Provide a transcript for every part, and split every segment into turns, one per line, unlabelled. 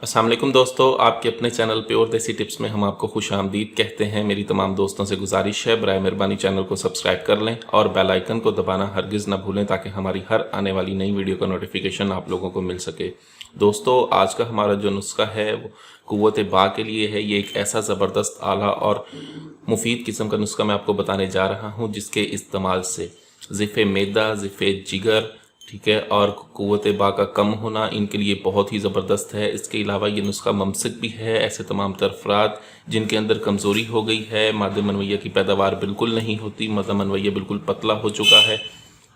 अस्सलाम वालेकुम दोस्तों, आपके अपने चैनल प्योर देसी टिप्स में हम आपको खुश आमदीद कहते हैं। मेरी तमाम दोस्तों से गुजारिश है, बराए मेहरबानी चैनल को सब्सक्राइब कर लें और बेल आइकन को दबाना हरगिज़ ना भूलें ताकि हमारी हर आने वाली नई वीडियो का नोटिफिकेशन आप लोगों को मिल सके। दोस्तों, आज का हमारा जो नुस्खा है वो कुव्वत बा के लिए है। ये एक ऐसा ज़बरदस्त आला और मुफीद किस्म का नुस्खा मैं आपको बताने जा रहा हूँ जिसके इस्तेमाल से ज़िफ़े मैदा, ज़िफ़े जिगर, ठीक है, और कुव्वत बा का कम होना इनके लिए बहुत ही ज़बरदस्त है। इसके अलावा ये नुस्खा मुमसिक भी है ऐसे तमाम तर अफराद जिनके अंदर कमज़ोरी हो गई है, मादे मनवैया की पैदावार बिल्कुल नहीं होती, मादा मनवैया बिल्कुल पतला हो चुका है,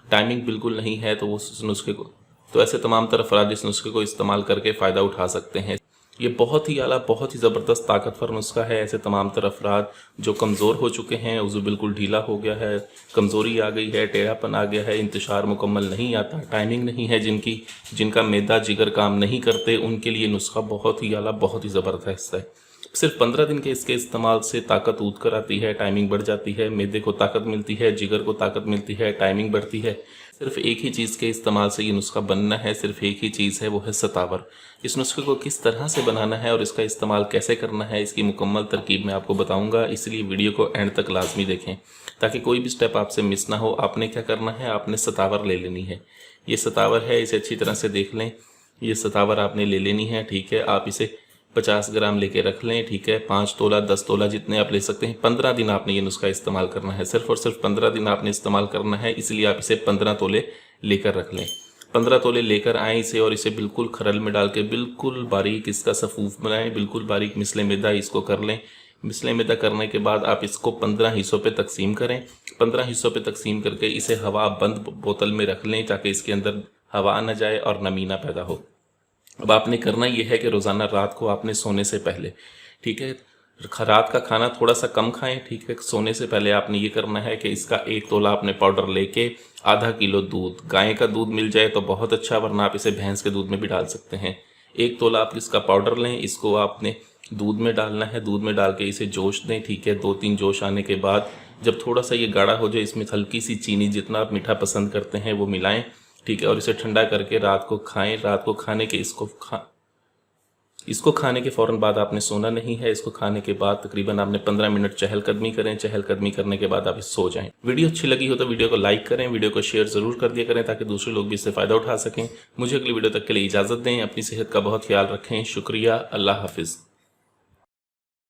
टाइमिंग बिल्कुल नहीं है, तो वो इस नुस्खे को तो ऐसे तमाम तर अफराद इस नुस्खे को इस्तेमाल करके फ़ायदा उठा सकते हैं। ये बहुत ही आला, बहुत ही ज़बरदस्त ताकतवर नुस्खा है ऐसे तमाम तर अफराद जो कमज़ोर हो चुके हैं, उज़ू बिल्कुल ढीला हो गया है, कमज़ोरी आ गई है, टेढ़ापन आ गया है, इंतशार मुकम्मल नहीं आता, टाइमिंग नहीं है, जिनका मैदा जिगर काम नहीं करते, उनके लिए नुस्खा बहुत ही आला, बहुत ही ज़बरदस्त है। सिर्फ 15 दिन के इसके इस्तेमाल से ताकत ऊद कर आती है, टाइमिंग बढ़ जाती है, मैदे को ताकत मिलती है, जिगर को ताकत मिलती है, टाइमिंग बढ़ती है। सिर्फ एक ही चीज़ के इस्तेमाल से ये नुस्खा बनना है, सिर्फ एक ही चीज़ है, वो है सतावर। इस नुस्खे को किस तरह से बनाना है और इसका इस्तेमाल कैसे करना है, इसकी मुकम्मल तरकीब मैं आपको बताऊंगा, इसलिए वीडियो को एंड तक लाजमी देखें ताकि कोई भी स्टेप आपसे मिस ना हो। आपने क्या करना है, आपने सतावर ले लेनी है। ये सतावर है, इसे अच्छी तरह से देख लें। ये सतावर आपने ले लेनी है, ठीक है। आप इसे 50 ग्राम लेके रख लें, ठीक है। 5 तोला 10 तोला जितने आप ले सकते हैं। 15 दिन आपने ये नुस्खा इस्तेमाल करना है, सिर्फ और सिर्फ 15 दिन आपने इस्तेमाल करना है, इसलिए आप इसे 15 तोले लेकर रख लें। 15 तोले लेकर आएँ इसे और इसे बिल्कुल खरल में डाल के बिल्कुल बारीक इसका सफ़ूफ बनाएं, बिल्कुल बारीक मिसले मैदा इसको कर लें। मिसले मैदा करने के बाद आप इसको 15 हिस्सों पे तकसीम करें। 15 हिस्सों पे तकसीम करके इसे हवा बंद बोतल में रख लें ताकि इसके अंदर हवा न जाए और नमी ना पैदा हो। अब आपने करना यह है कि रोज़ाना रात को आपने सोने से पहले, ठीक है, रात का खाना थोड़ा सा कम खाएं, ठीक है। सोने से पहले आपने ये करना है कि इसका 1 तोला आपने पाउडर लेके आधा किलो दूध, गाय का दूध मिल जाए तो बहुत अच्छा, वरना आप इसे भैंस के दूध में भी डाल सकते हैं। 1 तोला आप इसका पाउडर लें, इसको आपने दूध में डालना है। दूध में डाल के इसे जोश दें, ठीक है। 2-3 जोश आने के बाद जब थोड़ा सा ये गाढ़ा हो जाए, इसमें हल्की सी चीनी, जितना आप मीठा पसंद करते हैं वो मिलाएं, ठीक है। और इसे ठंडा करके रात को खाएं। रात को खाने के इसको खाने के फ़ौरन बाद आपने सोना नहीं है। इसको खाने के बाद तकरीबन आपने 15 मिनट चहलकदमी करें। चहलकदमी करने के बाद आप सो जाएं। वीडियो अच्छी लगी हो तो वीडियो को लाइक करें, वीडियो को शेयर ज़रूर कर दिया करें ताकि दूसरे लोग भी इससे फ़ायदा उठा सकें। मुझे अगली वीडियो तक के लिए इजाज़त दें। अपनी सेहत का बहुत ख्याल रखें। शुक्रिया। अल्लाह हाफिज़।